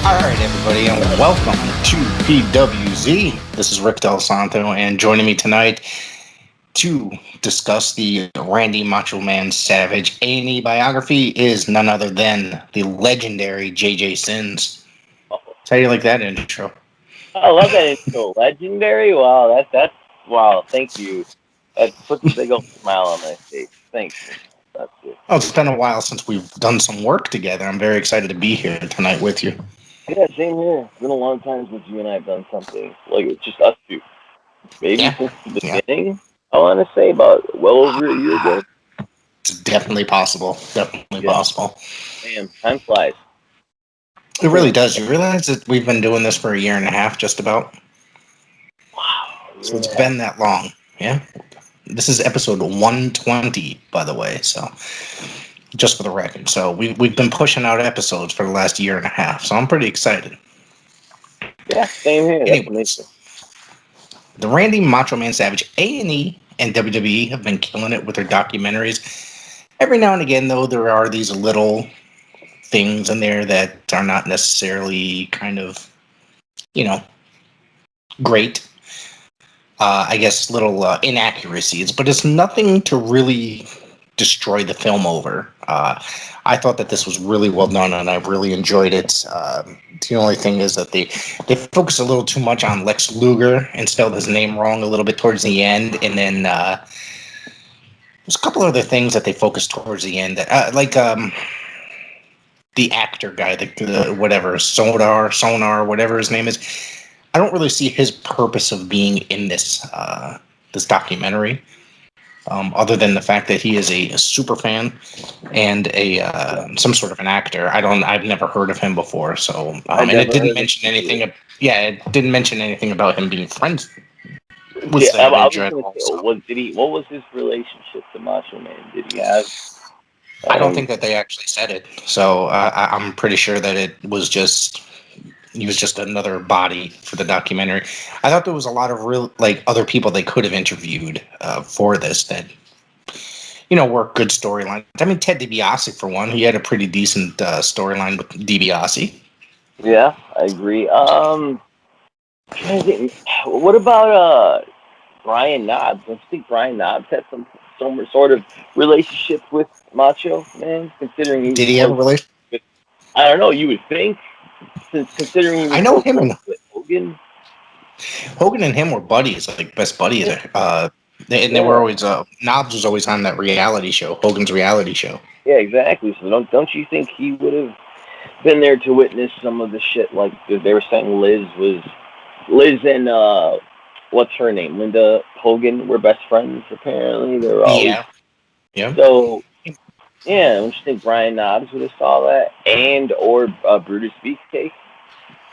All right, everybody, and welcome to PWZ. This is Rick Del Santo, and joining me tonight to discuss the Randy Macho Man Savage A&E biography is none other than the legendary JJ Sinnz. How do you like that intro? I love that intro. Legendary. Wow, that's wow. Thank you. That puts a big old smile on my face. Thanks. That's it. Oh, it's been a while since we've done some work together. I'm very excited to be here tonight with you. Yeah, same here. It's been a long time since you and I have done something like it's just us two. Maybe Yeah, since the yeah. beginning. I want to say about well over a year ago. It's definitely possible. Definitely Yeah. possible. Damn, time flies. It really does. You realize that we've been doing this for a year and a half, just about? Wow. So it's Yeah. been that long. Yeah. This is episode 120, by the way. So just for the record. So we've been pushing out episodes for the last year and a half. So I'm pretty excited. Yeah. Same here. That's Anyways, amazing. the Randy Macho Man Savage A&E and WWE have been killing it with their documentaries. Every now and again, though, there are these little things in there that are not necessarily kind of, you know, great. I guess little inaccuracies, but it's nothing to really destroy the film over. I thought that this was really well done, and I really enjoyed it. The only thing is that they focus a little too much on Lex Luger and spelled his name wrong a little bit towards the end, and then there's a couple other things that they focus towards the end, like the actor guy, the whatever Sonar, whatever his name is. I don't really see his purpose of being in this documentary, other than the fact that he is a super fan and a some sort of an actor. I've never heard of him before. So, I and it never didn't heard of mention you. anything. Yeah, it didn't mention anything about him being friends with Yeah, I Savage was at gonna all. say, So, what was his relationship to Macho Man? Did he have I don't um think that they actually said it. So, I'm pretty sure that it was just he was just another body for the documentary. I thought there was a lot of real like other people they could have interviewed for this that were good storylines. I mean, Ted DiBiase for one, he had a pretty decent storyline with DiBiase. yeah, I agree. Trying to think, what about Brian Knobs? Don't you think Brian Knobs had some sort of relationship with Macho Man, considering he was Did he have a close relation? with I don't know, you would think, since considering he was I know so him close and with Hogan. Hogan and him were buddies, like best buddies. Yeah, And they were yeah, always Knobs was always on that reality show, Hogan's reality show. yeah, exactly. So don't you think he would have been there to witness some of the shit like they were saying Liz and what's her name? Linda Hogan were best friends apparently. They were always Yeah, yeah. so yeah, don't you think Brian Knobs would have saw that and or Brutus Beefcake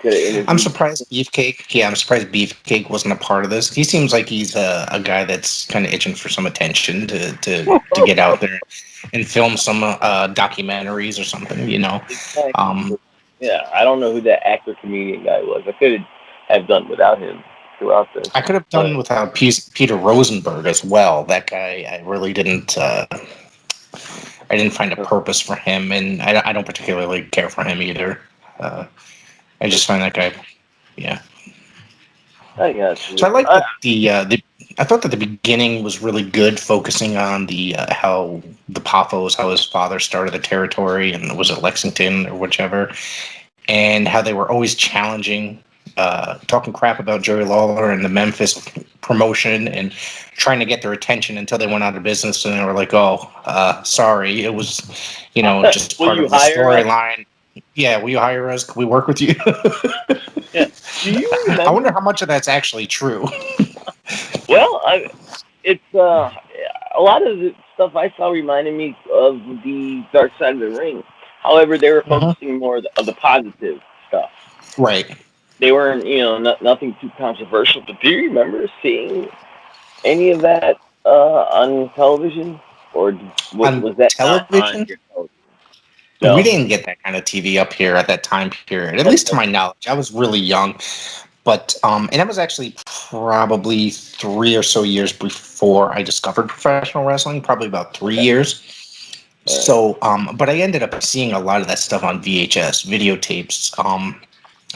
could have I'm interviewed surprised Beefcake. Yeah, I'm surprised Beefcake wasn't a part of this. He seems like he's a guy that's kind of itching for some attention to get out there and film some documentaries or something. exactly. Um, Yeah, I don't know who that actor comedian guy was. I could have done without him throughout this. I could have done But without Peter Rosenberg as well. That guy, I really didn't. I didn't find a purpose for him, and I don't particularly care for him either. Uh, I just find that guy, yeah. I got So you. I like that the I thought that the beginning was really good, focusing on the how the Poffos, how his father started the territory, and was it Lexington or whichever, and how they were always challenging, talking crap about Jerry Lawler and the Memphis promotion, and trying to get their attention until they went out of business, and they were like, "Oh, sorry, it was, just Will part you of the hire us? storyline." Yeah, will you hire us? Can we work with you? Yeah. Do you I wonder remember? how much of that's actually true. Well, it's a lot of the stuff I saw reminded me of the Dark Side of the Ring. However, they were Mhm. focusing more of the positive stuff. Right. They weren't, nothing too controversial. But do you remember seeing any of that on television, or On was that not on television, your television? we No. didn't get that kind of TV up here at that time period. At That's, least to my knowledge, I was really young. But and that was actually probably 3 or so years before I discovered professional wrestling. Probably about three okay. years. All right. So, but I ended up seeing a lot of that stuff on VHS videotapes.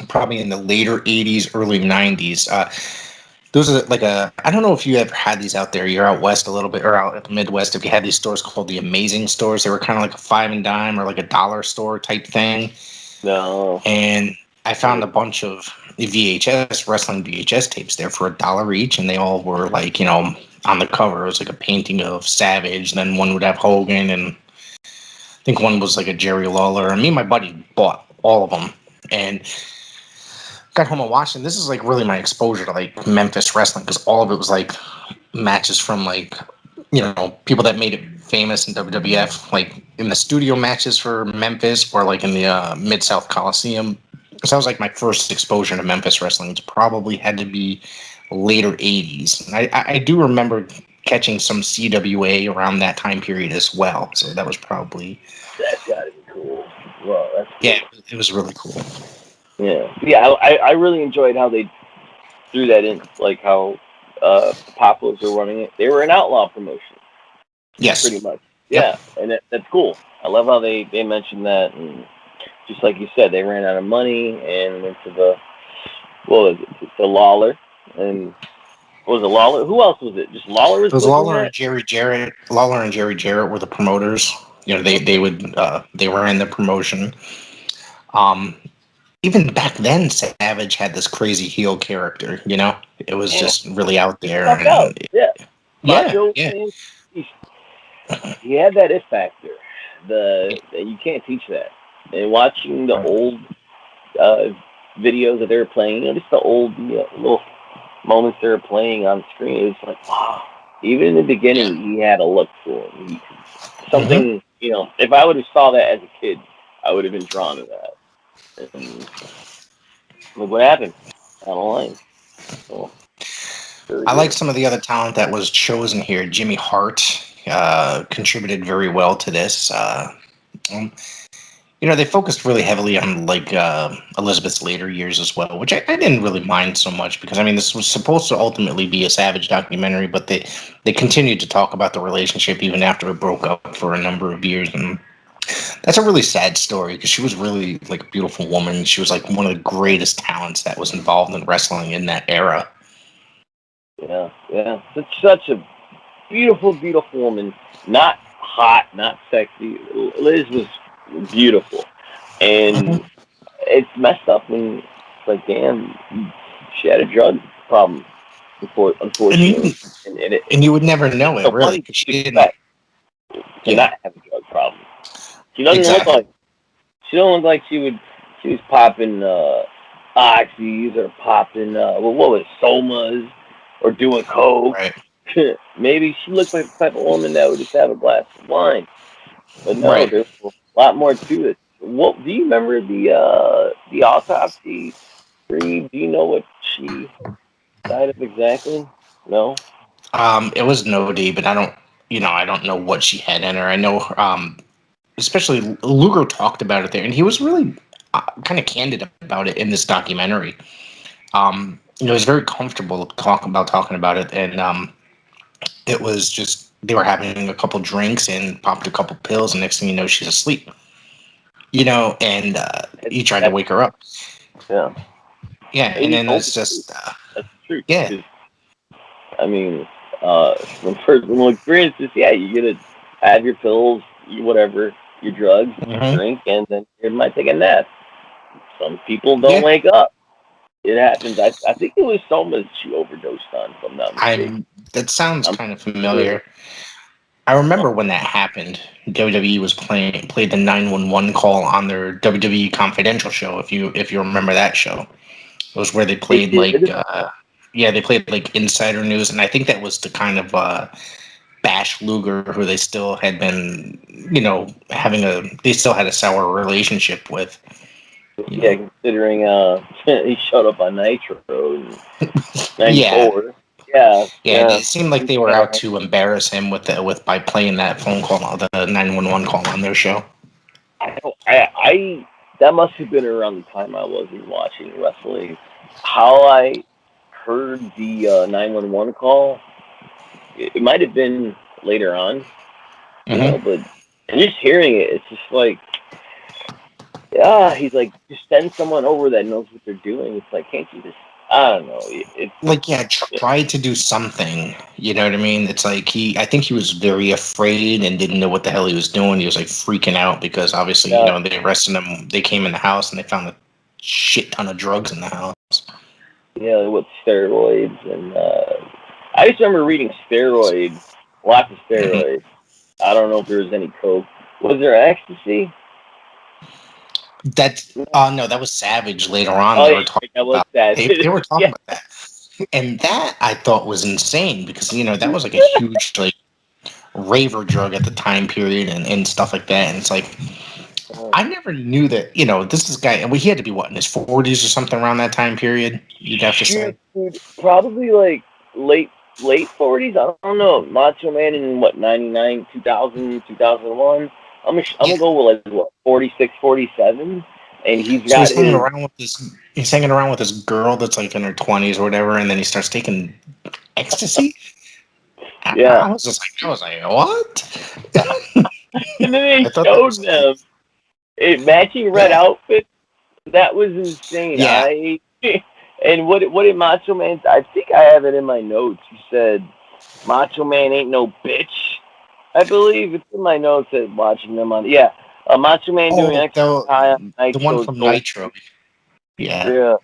probably in the later 80s, early 90s. Those are like I don't know if you ever had these out there. You're out west a little bit, or out at the Midwest. If you had these stores called the Amazing Stores, they were kind of like a five and dime or like a dollar store type thing. No. And I found a bunch of VHS, wrestling VHS tapes there for $1 each, and they all were like, on the cover. It was like a painting of Savage, and then one would have Hogan, and I think one was like a Jerry Lawler. And me and my buddy bought all of them. And got home and watched, and this is like really my exposure to like Memphis wrestling because all of it was like matches from like people that made it famous in WWF, like in the studio matches for Memphis or like in the Mid South Coliseum. So that was like my first exposure to Memphis wrestling. It's probably had to be later '80s. And I do remember catching some CWA around that time period as well. So that was probably That's gotta be cool. Well, that's cool. yeah, it was really cool. Yeah. I really enjoyed how they threw that in, like how Apocalypse were running it. They were an outlaw promotion, Yes. pretty much. Yep. Yeah, and that's cool. I love how they mentioned that, and just like you said, they ran out of money and went to the Lawler, and what was it, Lawler? Who else was it? Just Lawler was It was booking Lawler that? and Jerry Jarrett. Lawler and Jerry Jarrett were the promoters. They ran the promotion. Um, Even back then, Savage had this crazy heel character. It was just really out there. Stuck out. And Yeah. Macho yeah. Man, he had that it factor. You can't teach that. And watching the old videos that they were playing, just the old little moments they were playing on screen, it was like, wow. Even in the beginning, he had a look for him. Something, if I would have saw that as a kid, I would have been drawn to that. And look what happened down the line. So, I like some of the other talent that was chosen here. Jimmy Hart contributed very well to this. They focused really heavily on like Elizabeth's later years as well, which I didn't really mind so much because this was supposed to ultimately be a Savage documentary, but they continued to talk about the relationship even after it broke up for a number of years, and that's a really sad story because she was really like a beautiful woman. She was like one of the greatest talents that was involved in wrestling in that era. Yeah. It's such a beautiful, beautiful woman. Not hot, not sexy. Liz was beautiful. And it's messed up when it's like, damn, she had a drug problem, unfortunately. And you would never know it, really, because she didn't. Not have a drug problem. She doesn't look like. She don't look like she was popping oxys or popping what was it, somas or doing coke. Right. Maybe she looks like the type of woman that would just have a glass of wine. But no, Right. there's a lot more to it. What do you remember the autopsy? Do you know what she died of exactly? No. It was no D, but I don't know what she had in her. I know, especially Luger talked about it there, and he was really kind of candid about it in this documentary. He was very comfortable talking about it, and it was just they were having a couple drinks and popped a couple pills, and next thing you know, she's asleep. And he tried to wake her up. Yeah. Yeah, and then it's just that's the truth. Yeah. From personal experiences, you gotta have your pills, whatever, your drugs, drink, and then you might take a nap. Some people don't wake up. It happens. I think it was Soma's she overdosed on, if I'm not mistaken. That sounds kind of familiar. I remember when that happened. WWE was played the 911 call on their WWE Confidential show. If you remember that show, it was where they played they played like insider news, and I think that was to kind of bash Luger, who they still had been, they still had a sour relationship with. Yeah, considering he showed up on Nitro in '94. Yeah. It seemed like they were out to embarrass him by playing that phone call, the 911 call on their show. I that must have been around the time I wasn't watching wrestling. How I heard the 911 call, it might have been later on, but and just hearing it, it's just like yeah, he's like, just send someone over that knows what they're doing. It's like, can't you just? I don't know. Like, yeah, tried to do something. You know what I mean? It's like I think he was very afraid and didn't know what the hell he was doing. He was like freaking out because obviously, Yeah, they arrested him. They came in the house and they found a shit ton of drugs in the house. yeah, with steroids and I just remember reading steroids, lots of Mhm. steroids. I don't know if there was any coke. Was there ecstasy? That's no, that was Savage. Later on, Oh they yeah, were talking that was about sad. they were talking Yeah, about that, and that I thought was insane because that was like a huge like raver drug at the time period and stuff like that. And it's like I never knew that this is guy, and he had to be what in his 40s or something around that time period. You'd have to shoot, say. dude, probably like late 40s. I don't know. Macho Man in what 99, 2000, 2001. I'm Yeah. gonna go with like what 46, 47, and he's So got his he's hanging around with this girl that's like in her 20s or whatever, and then he starts taking ecstasy. yeah. I was like, what? And then they I thought that showed was like, them matching red yeah, outfits. That was insane. yeah. I and what did Macho Man? I think I have it in my notes. He said, "Macho Man ain't no bitch." I believe it's in my notes that watching them on. Yeah, Macho Man doing Oh, extra high on the one nitro from dope. Nitro. Yeah. Yeah.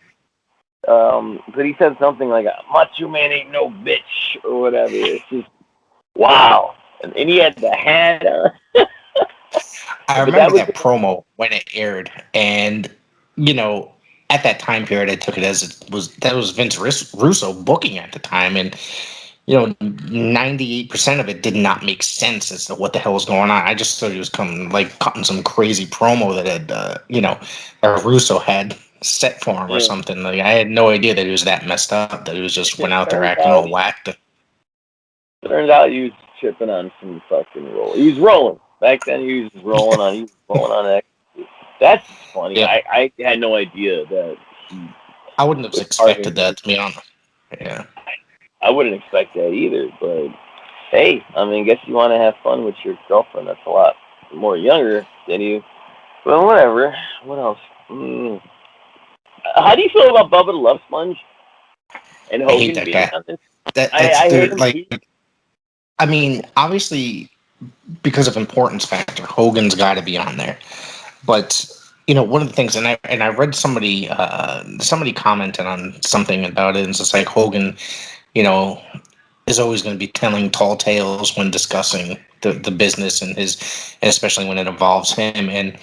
But he said something like, "Macho Man ain't no bitch" or whatever. It's just wow. And he had the hat on. I But that remember was that promo when it aired, and you know, at that time period, I took it as that was Vince Russo booking at the time, and 98% of it did not make sense as to what the hell was going on. I just thought he was coming like cutting some crazy promo that had that Russo had set for him or yeah. something. Like I had no idea that he was that messed up. That he was just went out there Turns acting out all whacked. Turns out he was chipping on some fucking roll. He was rolling. Back then he was rolling on that. That's funny. Yep. I had no idea that he I wouldn't have was partying. expected that, to be honest. Yeah. I wouldn't expect that either, but hey, I mean, guess you want to have fun with your girlfriend that's a lot more younger than you. Well, whatever. What else? Mm. How do you feel about Bubba the Love Sponge and I hate Hogan that being guy. on this? That's I hate their him like. too. I mean, obviously, because of importance factor, Hogan's got to be on there. But one of the things, and I read somebody commented on something about it, and it's just like Hogan, you know, is always going to be telling tall tales when discussing the business and especially when it involves him. And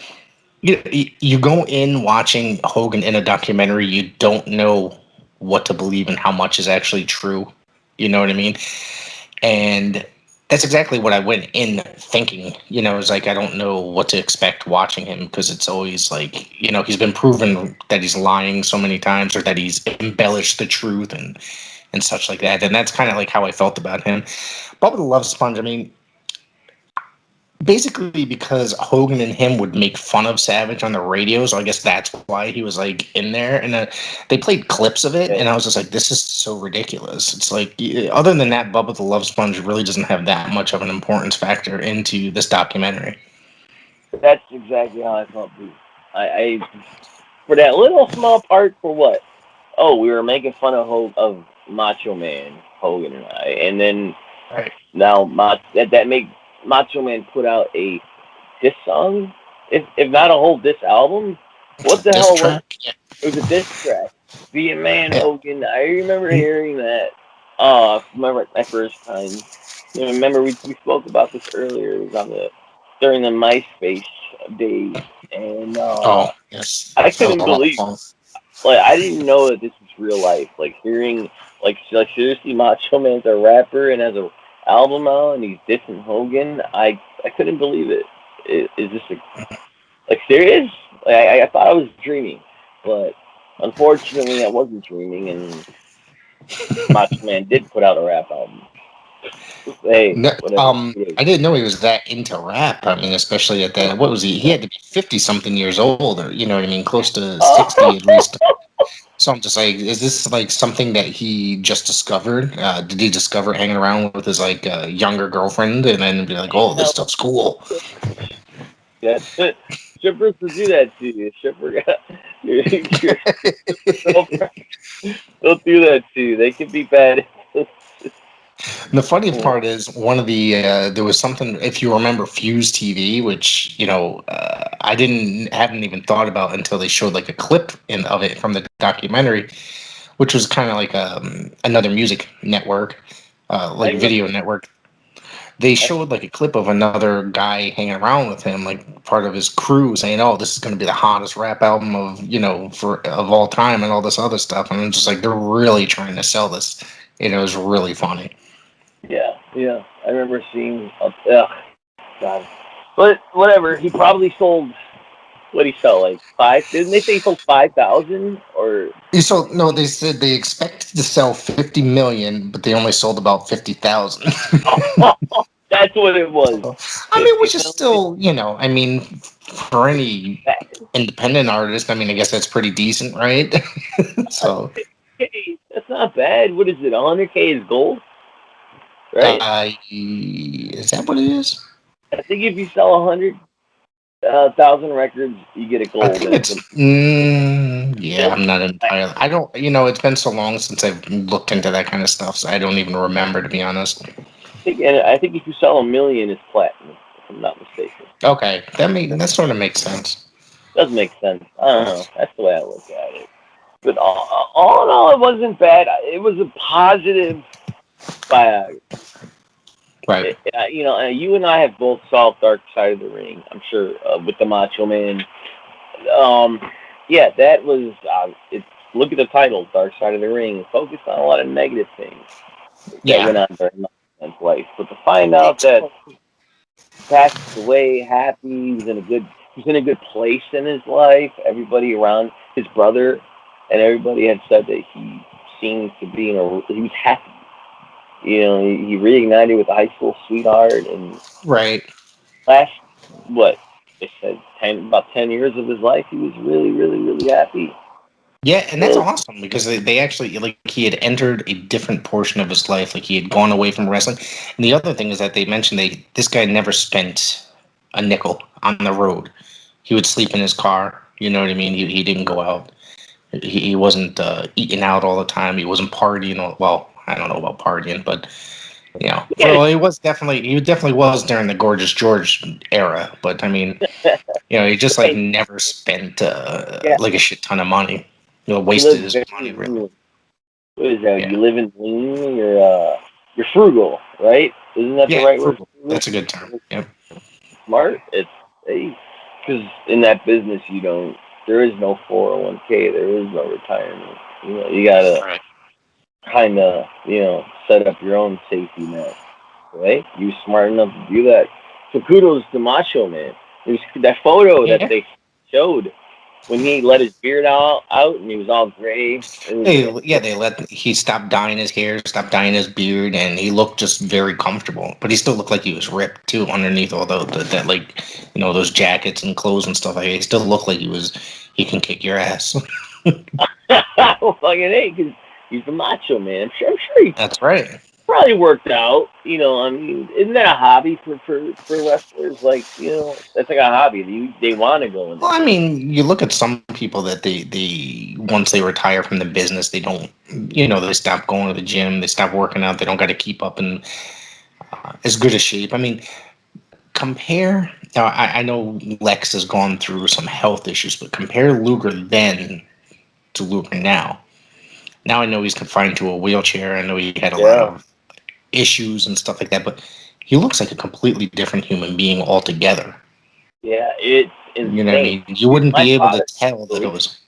you go in watching Hogan in a documentary, you don't know what to believe and how much is actually true. You know what I mean? And that's exactly what I went in thinking. It's like I don't know what to expect watching him because it's always like, he's been proven that he's lying so many times or that he's embellished the truth and such like that. And that's kind of like how I felt about him. Bubba the Love Sponge, I mean, basically because Hogan and him would make fun of Savage on the radio, so I guess that's why he was like in there. And they played clips of it, Yeah, and I was just like, "This is so ridiculous." It's like, other than that, Bubba the Love Sponge really doesn't have that much of an importance factor into this documentary. that's exactly how I felt too. I for that little small part for what? Oh, we were making fun of Macho Man, Hogan and I, and then Right. now that made Macho Man put out a diss song, if not a whole diss album. What the This hell was it? track, yeah, It was a diss track. Be a man, yeah. Hogan. I remember hearing that. Oh, I remember my first time. Remember we spoke about this earlier. It was on the during the MySpace days, and Oh, yes, I that was couldn't a lot of believe. fun. Like I didn't know that this was real life. Like hearing, like seriously, Macho Man's a rapper and has a album out and he's dissing Hogan. I couldn't believe it. Is this like serious? Like I thought I was dreaming, but unfortunately I wasn't dreaming. And Macho Man did put out a rap album. Hey, No, whatever. I didn't know he was that into rap. I mean, especially at that. What was he? He had to be 50 something years old, or you know what I mean, close to 60 at Oh, least. So I'm just like, is this like something that he just discovered? Did he discover hanging around with his like younger girlfriend and then be like, oh, this hell stuff's cool? yeah. strippers will do that to you. Stripper, your girlfriend, they'll do that to you. They can be bad. The funny part is one of the there was something, if you remember Fuse TV, which I hadn't even thought about until they showed like a clip of it from the documentary, which was kind of like another music network, like video network. They showed like a clip of another guy hanging around with him, like part of his crew, saying, "Oh, this is going to be the hottest rap album of all time," and all this other stuff. And I'm just like, they're really trying to sell this. It was really funny. Yeah. I remember seeing. God. But whatever. He probably sold. What did he sell? Like 5? Didn't they say he sold 5,000 or? So no, they said they expected to sell 50 million, but they only sold about 50,000. That's what it was. I mean, which is still, for any independent artist, I mean, I guess that's pretty decent, right? So Hey, that's not bad. What is it? 100K is gold, right? is that what it is? I think if you sell 100,000 records, you get a gold. I think it's. Yeah, I'm not entirely. I don't. It's been so long since I've looked into that kind of stuff, so I don't even remember, to be honest. I think if you sell 1 million, it's platinum. If I'm not mistaken. Okay, that sort of makes sense. Does make sense. I don't know. That's the way I look at it. But all in all, it wasn't bad. It was a positive biography. Right. You and I have both saw Dark Side of the Ring. I'm sure with the Macho Man. Yeah, that was. Look at the title, Dark Side of the Ring. Focused on a lot of negative things that went on during Macho Man's life. But to find out that he passed away happy, he was in a good place in his life. Everybody around his brother and everybody had said that he seemed to be he was happy. He reignited with a high school sweetheart, and right. Last, they said, about 10 years of his life, he was really, really, really happy. Yeah, and that's awesome because they actually, like, he had entered a different portion of his life, like he had gone away from wrestling. And the other thing is that they mentioned this guy never spent a nickel on the road. He would sleep in his car. You know what I mean? He didn't go out. He wasn't eating out all the time. He wasn't partying. Well, I don't know about partying, but well, he definitely was during the Gorgeous George era. But I mean, he just like never spent like a shit ton of money. Wasted his money really. What is that? Yeah. You live in lean. You're frugal, right? Isn't that the right word? That's a good term. Yep. Smart. It's because in that business there is no 401k. There is no retirement. You gotta kind of set up your own safety net, right? You smart enough to do that. So kudos to Macho Man. It was that photo that they showed when he let his beard out and he was all gray. He stopped dyeing his hair, stopped dyeing his beard, and he looked just very comfortable. But he still looked like he was ripped too underneath all that like those jackets and clothes and stuff like that. He still looked like he can kick your ass. Well, fucking A, because he's the Macho Man. I'm sure he. That's right. Probably worked out. I mean, isn't that a hobby for wrestlers? Like, that's like a hobby. They want to go in. Well, I mean, you look at some people that they once they retire from the business, they don't, they stop going to the gym, they stop working out, they don't got to keep up in as good a shape. I mean, compare. I know Lex has gone through some health issues, but compare Luger then to Luger now. Now I know he's confined to a wheelchair. I know he had a lot of issues and stuff like that, but he looks like a completely different human being altogether. Yeah, it's insane. You know what I mean? You wouldn't be able to tell that it was.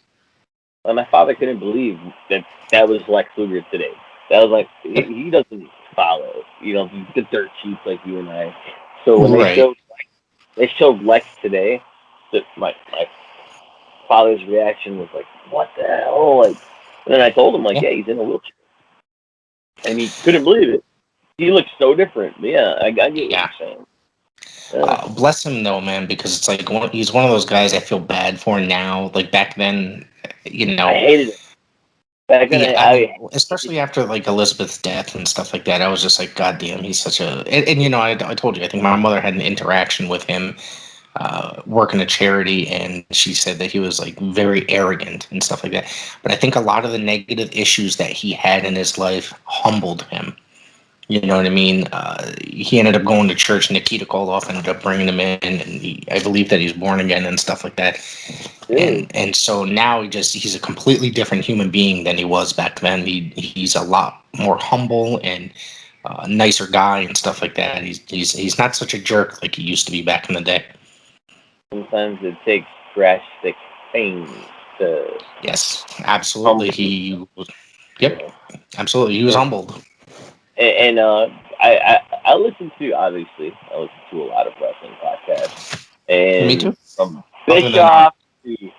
Well, my father couldn't believe that was Lex Luger today. That was like he doesn't follow, the dirt sheets like you and I. So when they showed Lex today, that my father's reaction was like, "What the hell?" Like, and then I told him like, "Yeah, he's in a wheelchair," and he couldn't believe it. He looks so different. Yeah, I get what you're saying. Bless him though, man, because it's like he's one of those guys I feel bad for now. Like back then, I hated it. Back then, especially after like Elizabeth's death and stuff like that, I was just like, God damn, he's such a. And I told you, I think my mother had an interaction with him working a charity, and she said that he was like very arrogant and stuff like that. But I think a lot of the negative issues that he had in his life humbled him. You know what I mean? He ended up going to church. Nikita Koloff ended up bringing him in, and I believe that he's born again and stuff like that. Really? And so now he's a completely different human being than he was back then. He's a lot more humble and nicer guy and stuff like that. He's not such a jerk like he used to be back in the day. Sometimes it takes drastic things to Yes, absolutely. Yep, absolutely. He was humbled. And I listen to, obviously I listen to a lot of wrestling podcasts, Me and too. from Other than Bischoff to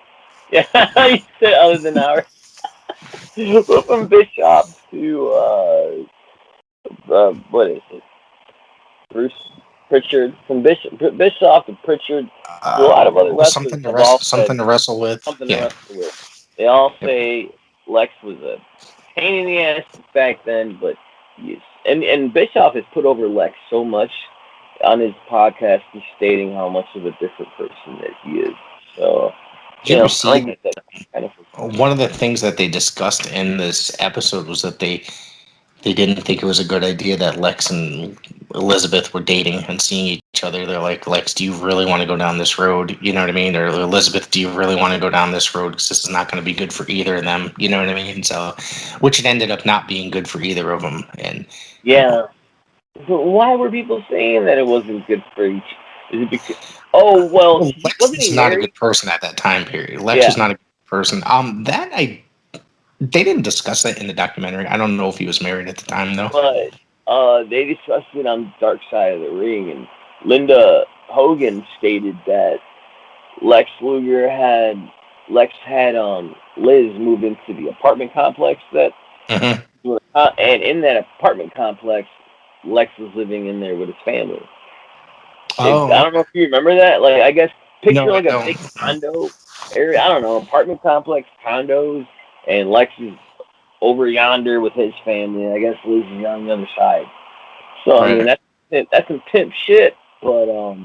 yeah, you said other than ours, but from Bischoff to what is it, Bruce Pritchard, from Bischoff to Pritchard to a lot of other wrestlers something to have all said something to wrestle with. something to Yeah. wrestle with. They all Yep. say Lex was a pain in the ass back then, but and Bischoff has put over Lex so much on his podcast. He's stating how much of a different person that he is. So, Did you ever see like I said, kind of. one of the things that they discussed in this episode was that they didn't think it was a good idea that Lex and Elizabeth were dating and seeing each other. They're like, Lex, do you really want to go down this road? You know what I mean? Or Elizabeth, do you really want to go down this road? Because this is not going to be good for either of them. You know what I mean? So, which it ended up not being good for either of them. And Yeah, but why were people saying that it wasn't good for each? Is it because? Oh well, Lex wasn't is he not a married? good person at that time period. Lex Yeah, is not a good person. They didn't discuss that in the documentary. I don't know if he was married at the time though. but they discussed it on Dark Side of the Ring, and Linda Hogan stated that Lex had Liz move into the apartment complex that, Hmm. and in that apartment complex, Lex was living in there with his family. I Oh don't know if you remember that. Like, I guess picture no, I like a don't. big condo area. I don't know, apartment complex, condos, and Lex is over yonder with his family. I guess Liz is on the other side. So I mean, Right. that's some pimp shit. But at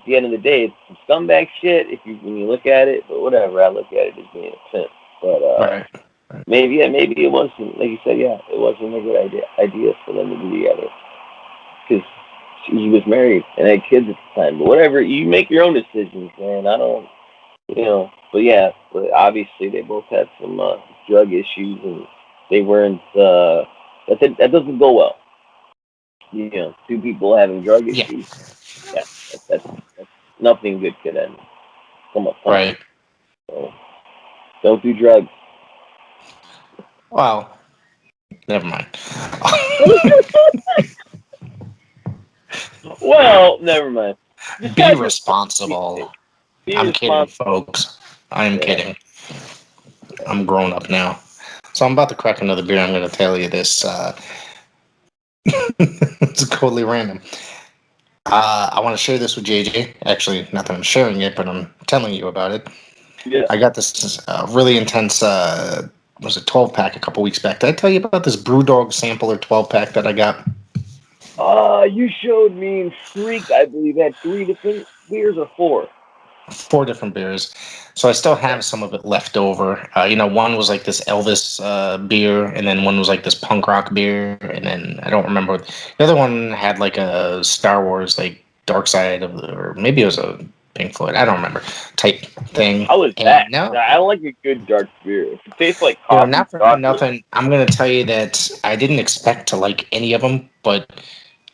the end of the day, it's some scumbag shit when you look at it. But whatever, I look at it as being a pimp. But Right. maybe it wasn't, like you said. Yeah, it wasn't a good idea for them to be together because he was married and had kids at the time. But whatever, you make your own decisions, man. I don't, But yeah, but obviously they both had some drug issues, and they weren't. That doesn't go well. Two people having drug Yeah. issues. Yeah, that's nothing good could end from a phone. Right. So don't do drugs. Well, never mind. Well, never mind. Just Be gotta be responsible. be I'm kidding, responsible. folks. I am Yeah. kidding. I'm grown up now. So I'm about to crack another beer. I'm going to tell you this. It's totally random. I want to share this with JJ. Actually, not that I'm sharing it, but I'm telling you about it. Yeah. I got this really intense, was it 12 pack a couple weeks back. Did I tell you about this Brewdog sampler 12 pack that I got? You showed me in Freak, I believe, had 3 different beers or 4. 4 different beers. So I still have some of it left over. One was like this Elvis beer, and then one was like this punk rock beer, and then I don't remember. The other one had like a Star Wars, like Dark Side of or maybe it was a Pink Floyd, I don't remember, type thing. How was And that? no, I don't like a good dark beer. If it tastes like coffee, not for chocolate. nothing. I'm gonna tell you that I didn't expect to like any of them, but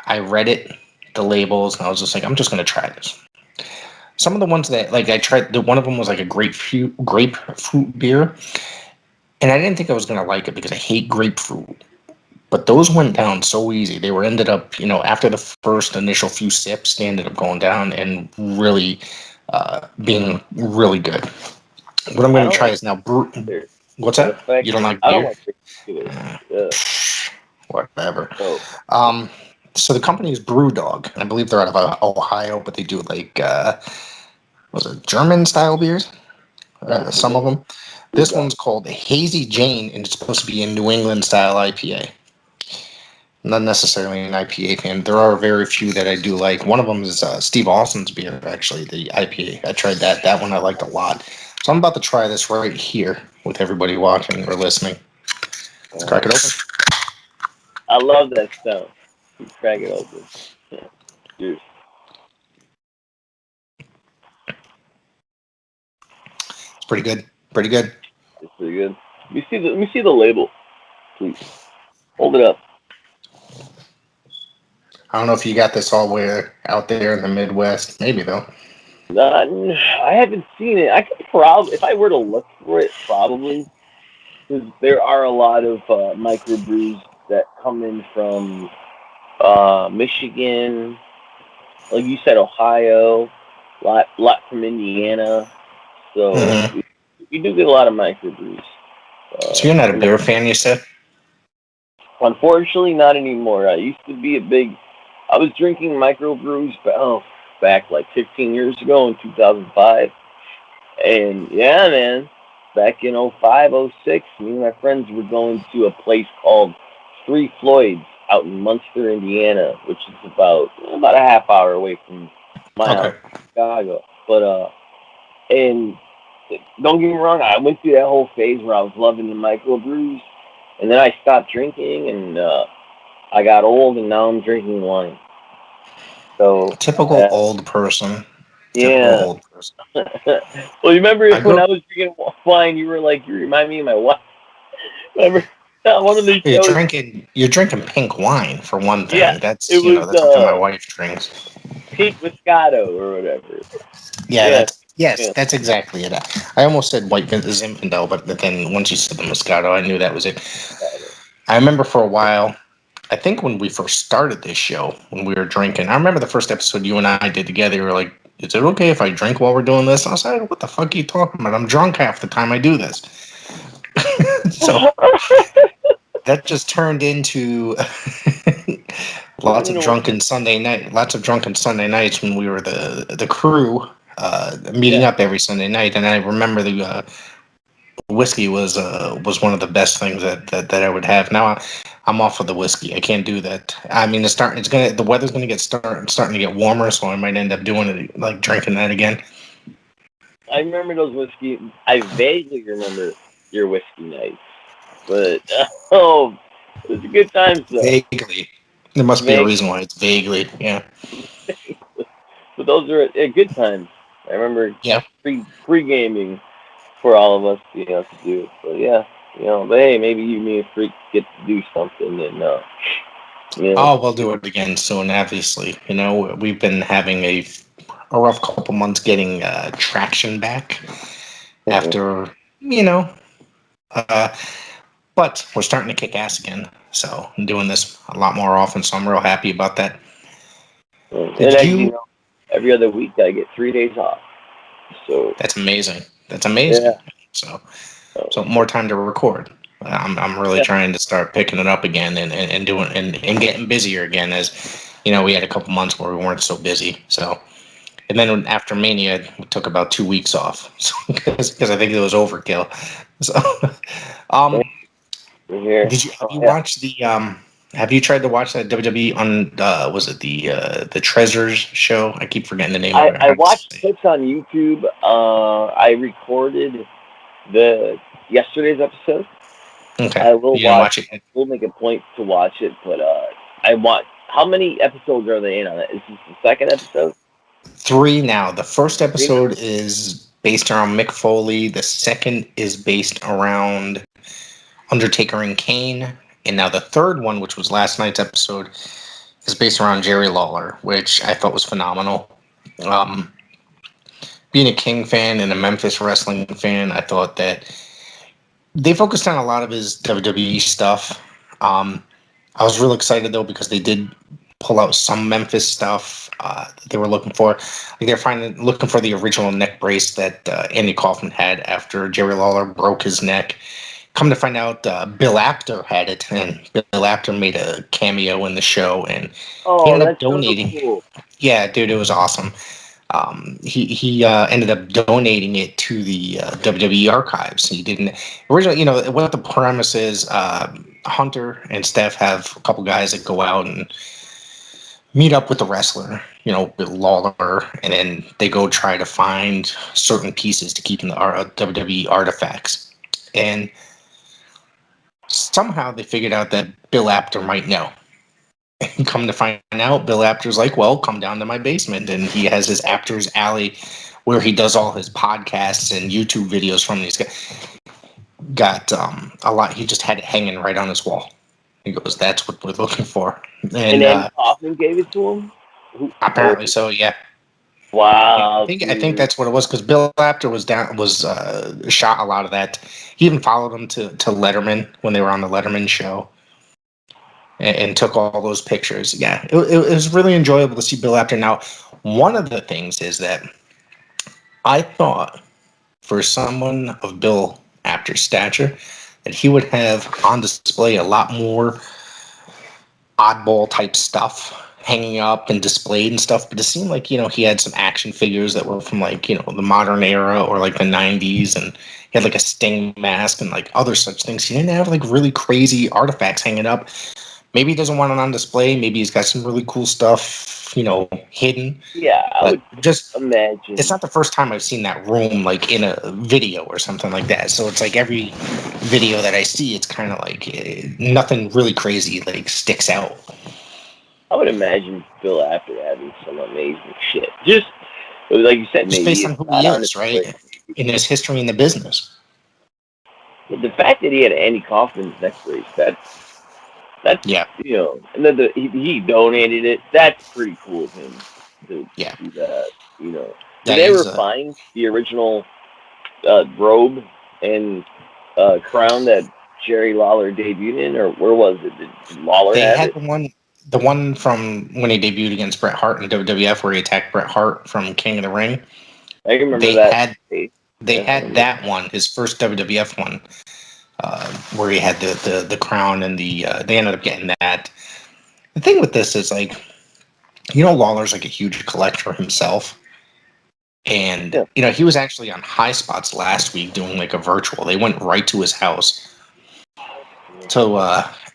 I read the labels, and I was just like, I'm just gonna try this. Some of the ones that like I tried, one of them was like a grapefruit beer, and I didn't think I was gonna like it because I hate grapefruit. But those went down so easy. They were ended up, after the first initial few sips, they ended up going down and really being really good. What I'm I gonna don't try like is now beer. What's Matter of that? fact, You don't like I don't beer? like beer either. Uh, Yeah. Whatever. So Um, so the company is Brewdog. I believe they're out of Ohio, but they do like was it German style beers? sounds Some of familiar. them. This Brewdog. one's called Hazy Jane, and it's supposed to be a New England style IPA. not necessarily an IPA fan. There are very few that I do like. One of them is Steve Austin's beer, actually, the IPA. I tried that. That one I liked a lot. So I'm about to try this right here with everybody watching or listening. Let's crack it open. I love that stuff. You crack it open. Yeah. Dude, It's pretty good. Pretty good. it's pretty good. Let me see the label, please. Hold it up. I don't know if you got this all the way out there in the Midwest. Maybe, though. I haven't seen it. I could probably, if I were to look for it, probably, because there are a lot of microbrews that come in from Michigan, like you said, Ohio, lot from Indiana. So Mm-hmm. we do get a lot of microbrews. So you're not a beer fan, you said? Unfortunately, not anymore. I used to be a big. I was drinking microbrews back like 15 years ago in 2005. And yeah, man, back in '05, '06, me and my friends were going to a place called Three Floyds out in Munster, Indiana, which is about a half hour away from my house, Okay. Chicago. But and don't get me wrong, I went through that whole phase where I was loving the microbrews, and then I stopped drinking, and I got old, and now I'm drinking wine. So Typical old person. Typical yeah. old person. Well, you remember I when grew I up. was drinking wine, you were like, you remind me of my wife. Remember one of the You're shows? drinking. You're drinking pink wine for one Yeah, thing. it was That's something my wife drinks. pink Moscato or whatever. Yeah, Yeah, yes, yeah. that's exactly it. I almost said white Zinfandel, but then once you said the Moscato, I knew that was it. Moscato. I remember for a while. I think when we first started this show, when we were drinking, I remember the first episode you and I did together. You were like, "Is it okay if I drink while we're doing this?" I was like, "What the fuck are you talking about? I'm drunk half the time I do this." So that just turned into lots of drunken Sunday night, lots of drunken Sunday nights when we were the crew meeting Yeah, up every Sunday night. And I remember the whiskey was one of the best things that I would have. Now I'm off of the whiskey. I can't do that. I mean, the weather's gonna get starting to get warmer, so I might end up doing it, like drinking that again. I remember those whiskey. I vaguely remember your whiskey nights, but oh, it was a good times though. Vaguely, there must be a reason why it's vaguely. Yeah, But those are good times. I remember yeah. pre gaming for all of us, to do it. But yeah, but hey, maybe you, me, and Freak get to do something, and Oh, we'll do it again soon. Obviously, we've been having a rough couple months getting traction back mhm. after you know. Uh, but we're starting to kick ass again. So I'm doing this a lot more often. So I'm real happy about that. And Did as you you? know, every other week I get 3 days off. So That's amazing. That's yeah, amazing. So so more time to record. I'm really yeah. trying to start picking it up again and doing and getting busier again. As we had a couple months where we weren't so busy. So and then after Mania, it took about 2 weeks off because I think it was overkill. So um, We're here. have Oh you yeah, watched the have you tried to watch that WWE on was it the Treasures show? I keep forgetting the name of it. I How to watched say it. clips on YouTube. I recorded the yesterday's episode. Okay, I will you didn't watch. watch it yet? We'll make a point to watch it, but I want. How many episodes are they in on it? Is this the second episode? 3 now. The first Three now? episode is based around Mick Foley. The second is based around Undertaker and Kane. And now the third one, which was last night's episode, is based around Jerry Lawler, which I thought was phenomenal. Um, Being a King fan and a Memphis wrestling fan, I thought that they focused on a lot of his WWE stuff. I was real excited though because they did pull out some Memphis stuff that they were looking for. Like they're looking for the original neck brace that Andy Kaufman had after Jerry Lawler broke his neck. Come to find out, Bill Apter had it, and Bill Apter made a cameo in the show, and he Oh, ended up that show looks donating. cool. Yeah, dude, it was awesome. He ended up donating it to the WWE archives. He didn't originally, what the premise is. Hunter and Steph have a couple guys that go out and meet up with the wrestler, with Lawler, and then they go try to find certain pieces to keep in the WWE artifacts. And somehow they figured out that Bill Apter might know. And come to find out, Bill Apter's like, well, come down to my basement. And he has his Apter's Alley where he does all his podcasts and YouTube videos from. He's got a lot. He just had it hanging right on his wall. He goes, that's what we're looking for. And then Kaufman gave it to him? Apparently so, yeah. Wow. I think that's what it was, because Bill Apter was shot a lot of that. He even followed him to Letterman when they were on the Letterman show, and took all those pictures. Yeah, it was really enjoyable to see Bill Apter. Now, one of the things is that I thought for someone of Bill Apter's stature that he would have on display a lot more oddball type stuff hanging up and displayed and stuff, but it seemed like, he had some action figures that were from the modern era or like the 90s, and he had like a Sting mask and like other such things. He didn't have like really crazy artifacts hanging up. Maybe he doesn't want it on display. Maybe he's got some really cool stuff, hidden. Yeah, I would just imagine. It's not the first time I've seen that room like in a video or something like that. So it's like every video that I see, it's kind of like nothing really crazy like sticks out. I would imagine Bill Apter having some amazing shit. Just like you said, just maybe based on who he is, right? In his history in the business. But the fact that he had Andy Kaufman's neck brace, that's yeah, and then he donated it. That's pretty cool of him to do that. Did they ever find the original robe and crown that Jerry Lawler debuted in, or where was it? Did Lawler have it? The one from when he debuted against Bret Hart in WWF, where he attacked Bret Hart from King of the Ring. I can remember that. They had that one, his first WWF one, where he had the crown, and they ended up getting that. The thing with this is, like, Lawler's like a huge collector himself. And, he was actually on High Spots last week doing like a virtual. They went right to his house. So,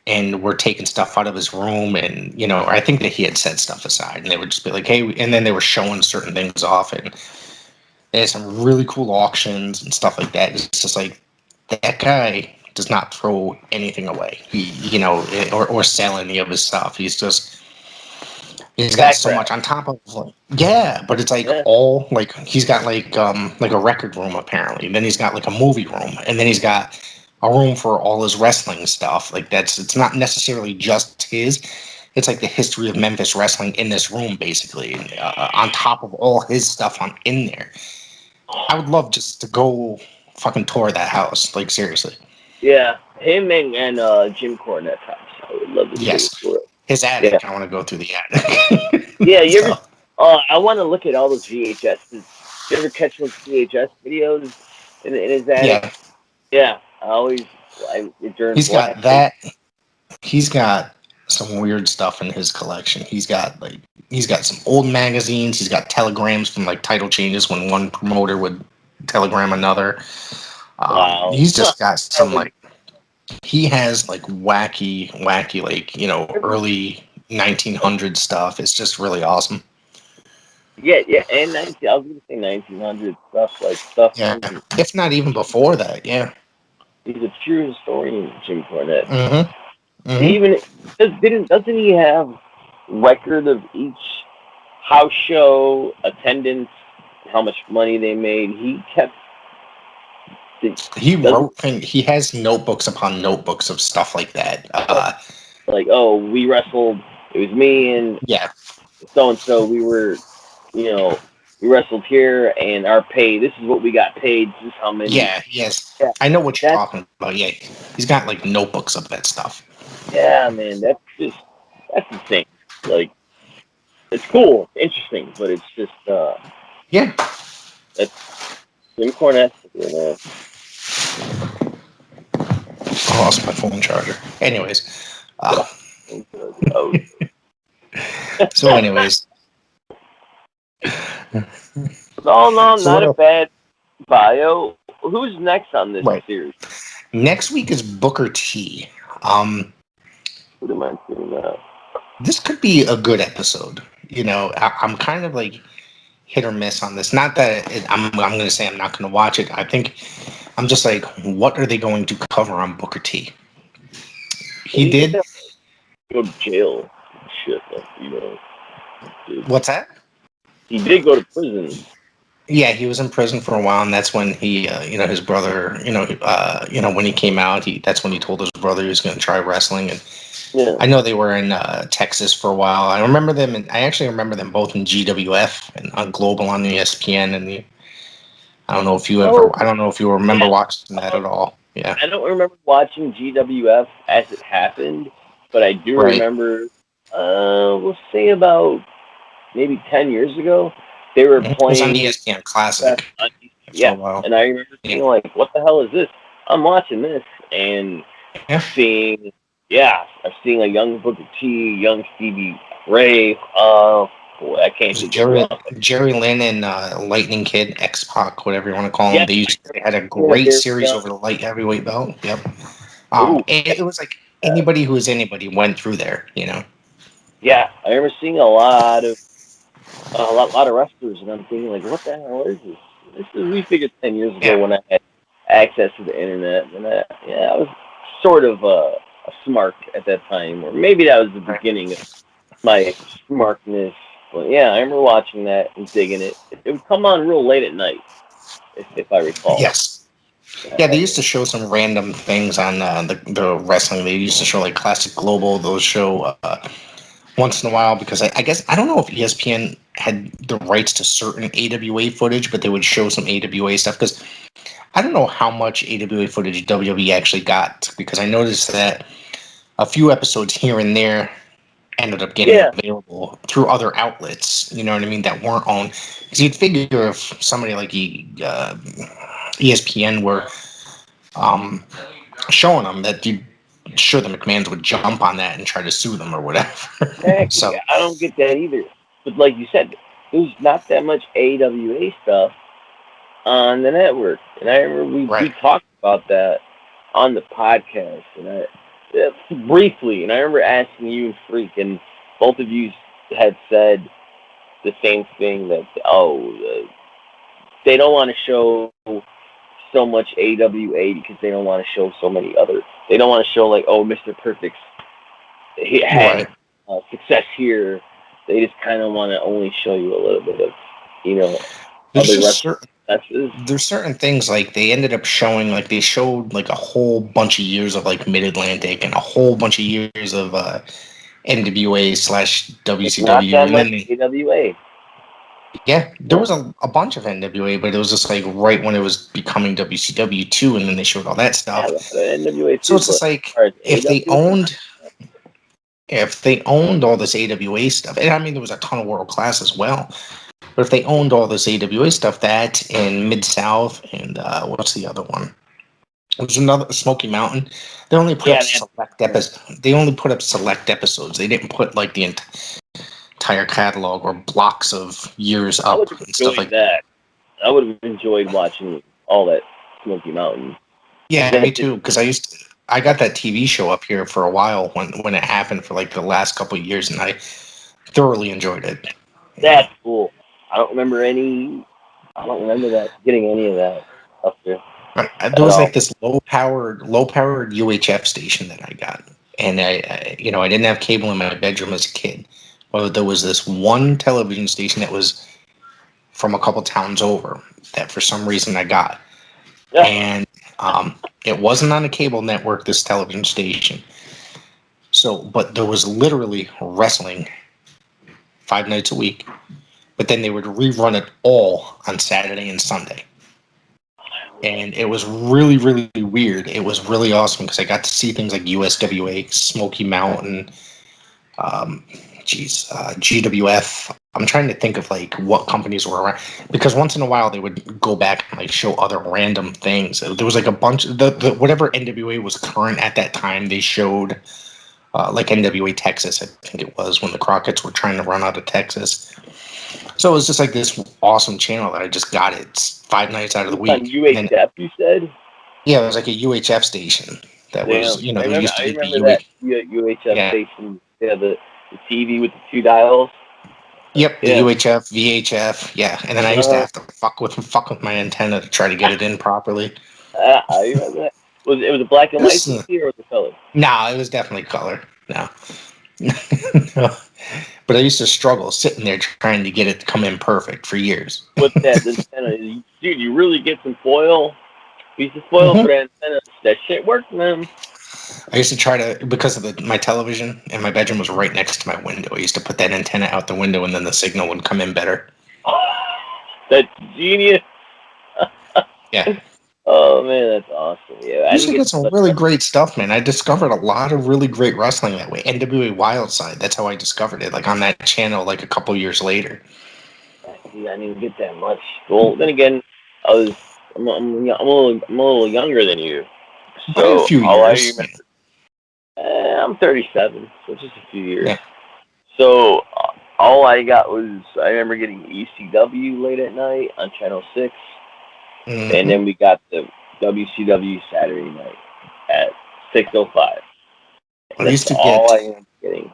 and we're taking stuff out of his room, and I think that he had set stuff aside, and they would just be like, hey, and then they were showing certain things off, and they had some really cool auctions and stuff like that. It's just like, that guy does not throw anything away, or sell any of his stuff. He's got so much on top of, like, but it's like all, like, he's got like a record room apparently, then he's got like a movie room, and then he's got a room for all his wrestling stuff. Like, it's not necessarily just his. It's like the history of Memphis wrestling in this room, basically, on top of all his stuff in there. I would love just to go fucking tour that house, like, seriously. Yeah, him and Jim Cornette's house. I would love to tour it. His attic. Yeah. I want to go through the attic. Yeah, you ever? I want to look at all those VHS. You ever catch those VHS videos in his attic? Yeah. He's got that. He's got some weird stuff in his collection. He's got some old magazines. He's got telegrams from like title changes when one promoter would telegram another. Wow. He's just got some like, he has like wacky like, early 1900 stuff. It's just really awesome. Yeah, and I was gonna say 1900 stuff. Yeah, if not even before that. Yeah. He's a true historian, Jim Cornette. Mm-hmm. Mm-hmm. Even doesn't he have record of each house show attendance, how much money they made? He kept. He has notebooks upon notebooks of stuff like that. We wrestled. It was me and so and so. We were, we wrestled here, and our pay. This is what we got paid. This is how many. Yeah. Yes. Yeah. I know what you're talking about. Yeah, he's got like notebooks of that stuff. Yeah, man, that's insane. Like, it's cool, it's interesting, but it's just that's Jim Cornette. I lost my phone charger. Anyways, so anyways, No, no, So not what a else? bad bio. Who's next on this Right. series? Next week is Booker T. Um, Who am I seeing now? this could be a good episode. I'm kind of like hit or miss on this. Not that I'm going to say I'm not going to watch it. I think I'm just like, what are they going to cover on Booker T? Well, He he did did. have to go to jail. Shit, like, did. What's that? He did go to prison. Yeah, he was in prison for a while, and that's when he, his brother, when he came out, that's when he told his brother he was going to try wrestling. And Yeah. I know they were in Texas for a while. I remember them, and I actually remember them both in GWF and on Global on the ESPN. And Oh, I don't know if you remember yeah. watching that at all. Yeah, I don't remember watching GWF as it happened, but I do right. remember, we'll say about maybe 10 years ago, they were It was on playing ESPN that Classic on, for a yeah, while. and I remember Yeah, being like, what the hell is this? I'm watching this and yeah. seeing, yeah, I'm seeing a young Booker T, young Stevie Ray. Boy, I It can't was think of who else. Jerry Lynn and Lightning Kid, X Pac, whatever you want to call them. Yeah, They had a yeah, great they're series young. over the light heavyweight belt. Yep. Ooh, It was like anybody who was anybody went through there. yeah, I remember seeing a lot of wrestlers, and I'm thinking like, what the hell is this? This is we figured 10 years ago Yeah. when I had access to the internet, and I was sort of a smart at that time, or maybe that was the Right. beginning of my smartness. But yeah, I remember watching that and digging it. It would come on real late at night, if I recall. Yes. Yeah, they Uh, used to show some random things on the wrestling. They used to show like Classic Global. Those show once in a while because I guess I don't know if ESPN had the rights to certain AWA footage, but they would show some AWA stuff because I don't know how much AWA footage WWE actually got because I noticed that a few episodes here and there ended up getting yeah, available through other outlets. You know what I mean? That weren't owned. Because you'd figure if somebody like ESPN were um, showing them that you sure the McMahons would jump on that and try to sue them or whatever. exactly. So I don't get that either. But like you said, there's not that much AWA stuff on the network. And I remember we right. talked about that on the podcast, and briefly. And I remember asking you and Freak, and both of you had said the same thing that they don't want to show so much AWA because they don't want to show so many other. They don't want to show like Mr. Perfect's he had Right. success here. They just kind of want to only show you a little bit of you know There's other just wrestling certain successes. there's certain things like they ended up showing like they showed like a whole bunch of years of like Mid Atlantic and a whole bunch of years of NWA slash It's not WCW that and much then AWA. yeah, there No. was a bunch of NWA, but it was just like right when it was becoming WCW too, and then they showed all that Yeah, stuff. the NWA So too, it's but just as like far as if they AWA, owned if they owned all this AWA stuff, and I mean there was a ton of world class as well, but if they owned all this AWA stuff, that in Mid South and what's the other one? There's another Smoky Mountain. They only put up yeah, that, select episodes. They only put up select episodes. They didn't put like the entire catalog or blocks of years I up would have and stuff enjoyed like that. that. I would have enjoyed watching all that Smoky Mountain. Yeah, me That did, too. Because I got that TV show up here for a while when it happened for like the last couple of years, and I thoroughly enjoyed it. Yeah, that's cool. I don't remember any. I don't remember that getting any of that up there there at was all. like this low powered UHF station that I got, and I didn't have cable in my bedroom as a kid. Well, there was this one television station that was from a couple towns over that for some reason I got, Yeah, and it wasn't on a cable network. This television station. So, but there was literally wrestling 5 nights a week, but then they would rerun it all on Saturday and Sunday. And it was really, really weird. It was really awesome because I got to see things like USWA, Smoky Mountain, um, GWF. I'm trying to think of like what companies were around because once in a while they would go back and like show other random things. There was like a bunch of the whatever NWA was current at that time. They showed like NWA Texas, I think it was when the Crockett's were trying to run out of Texas. So it was just like this awesome channel that I just got it 5 nights out of the On week. And then, UHF, you said? yeah, it was like a UHF station that was, Damn. you know, I there remember, used to I be the remember that UHF yeah, station. Yeah, the TV with the 2 dials. yep, the Yeah. UHF, VHF, yeah. And then I used to Uh-huh. have to fuck with my antenna to try to get it in properly. I remember that. It was a black and white This, TV or was it color? no, it was definitely color. No. No. But I used to struggle sitting there trying to get it to come in perfect for years. With that antenna, dude, you really get some foil. Piece of foil Hmm. for that antenna. That shit worked, man. I used to try to, because of my television and my bedroom was right next to my window. I used to put that antenna out the window and then the signal would come in better. That's genius. Yeah. Oh man, that's awesome. Yeah, I I used didn't to get get to some touch really that. great stuff, man. I discovered a lot of really great wrestling that way. NWA Wildside, that's how I discovered it. Like on that channel, like a couple years later. See, I didn't get that much. Well, then again, I'm a little younger than you, By a so few all I years. remember. I'm 37, so just a few years. Yeah. So all I got was I remember getting ECW late at night on Channel 6, and Hmm. then we got the WCW Saturday night at 6:05. I And that's used to all get I am getting.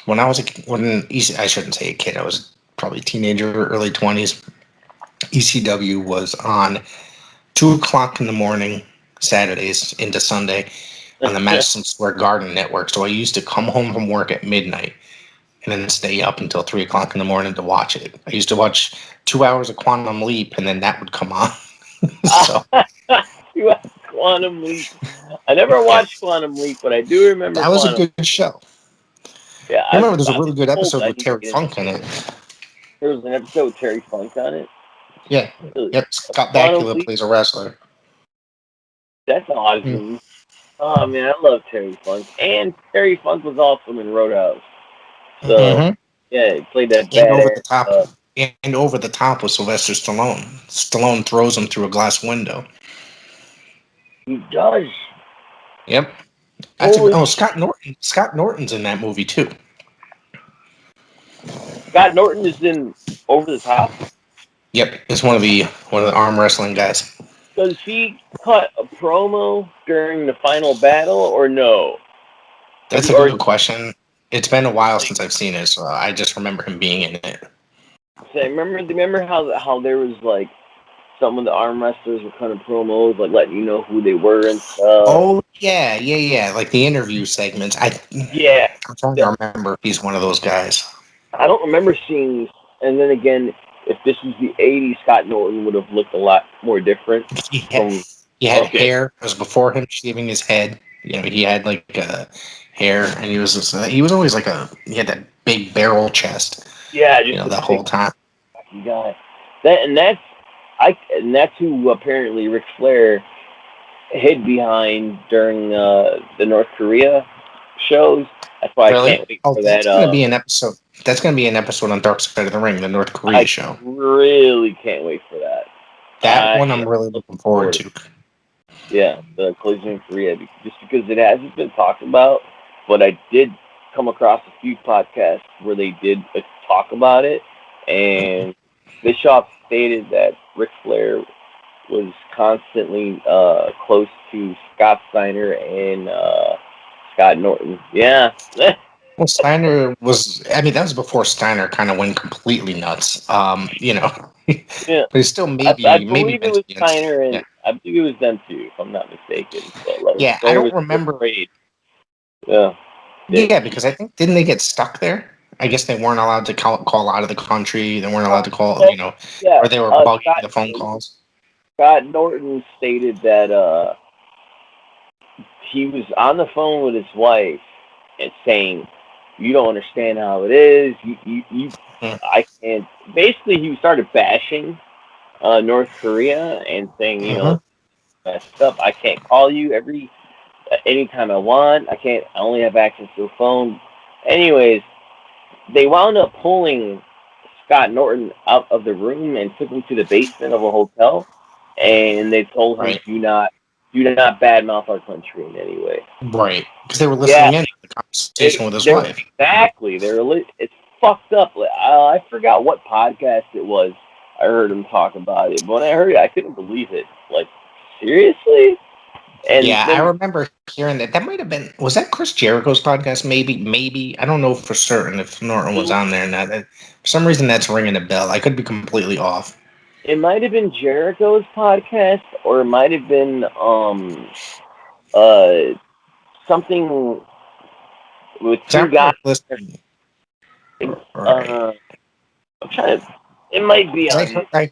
when I was I shouldn't say a kid. I was probably a teenager, early 20s. ECW was on 2 o'clock in the morning, Saturdays into Sunday, on the Madison Square Garden network. So I used to come home from work at midnight and then stay up until 3 o'clock in the morning to watch it. I used to watch 2 hours of Quantum Leap, and then that would come on. So You have Quantum Leap. I never yeah, watched Quantum Leap, but I do remember that was a Quantum. good show. Yeah, You remember there's a really it's good old. episode I with need to Terry get into Funk in it. it. There was an episode with Terry Funk on it. Yeah, Really? yep. Scott Quantum Bakula Leap. plays a wrestler. That's Mm. awesome. Oh man, I love Terry Funk, and Terry Funk was awesome in Roadhouse. So Mm-hmm. yeah, he played that And over badass. the top, and over the top with Sylvester Stallone. Stallone throws him through a glass window. He does. Yep. Holy shit. Scott Norton. Scott Norton's in that movie too. Scott Norton is in Over the Top. Yep, it's one of the arm wrestling guys. Does he cut a promo during the final battle or no? That's a Or good question. It's been a while like, since I've seen it, so I just remember him being in it. so remember how there was like some of the arm wrestlers were kind of promos, like letting you know who they were and stuff. Oh yeah. Like the interview segments. Yeah, I'm trying the- to remember if he's one of those guys. I don't remember seeing. And then again, if this was the '80s, Scott Norton would have looked a lot more different He had, from. he had Okay, hair. It was before him shaving his head. You know, he had like hair, and he was always like he had that big barrel chest. yeah, You just know, a the big whole time. fucking guy. That's who apparently Ric Flair hid behind during the North Korea shows. That's why I Really? can't wait Oh, for that. that's gonna be an episode. That's gonna be an episode on Dark Side of the Ring, the North Korea I show. really can't wait for that. That I one I'm am really looking forward to. Yeah, the collision in Korea, just because it hasn't been talked about. But I did come across a few podcasts where they did talk about it, and Bischoff stated that Ric Flair was constantly close to Scott Steiner and Scott Norton. Yeah. Well, Steiner was. I mean, that was before Steiner kind of went completely nuts. But Yeah. he's still I maybe believe it was mentally Steiner, unstable. Yeah. and I believe it was them too, if I'm not mistaken. But like Yeah, I Flair don't was so remember. afraid. Yeah. Yeah, because I think didn't they get stuck there? I guess they weren't allowed to call out of the country. They weren't allowed to call. Well, yeah. Or they were bugging the phone calls. Scott Norton stated that he was on the phone with his wife and saying, "You don't understand how it is. Mm. I can't." Basically, he started bashing North Korea and saying, Mhm. messed up. I can't call you anytime I want. I only have access to a phone. Anyways, they wound up pulling Scott Norton out of the room and took him to the basement of a hotel, and they told him, Right. "Do not badmouth our country in any way." Right. Because they were Yeah, listening in to the conversation with his wife. exactly. It's fucked up. I forgot what podcast it was. I heard him talk about it, but when I heard it, I couldn't believe it. Like, seriously? And Yeah, I then remember hearing that. That might have been, was that Chris Jericho's podcast? Maybe. I don't know for certain if Norton was on there or not. For some reason, that's ringing a bell. I could be completely off. it might have been Jericho's podcast, or it might have been uh something with So I two guys. remember listening. Right. Uh, I'm trying to. It might be 'Cause on. I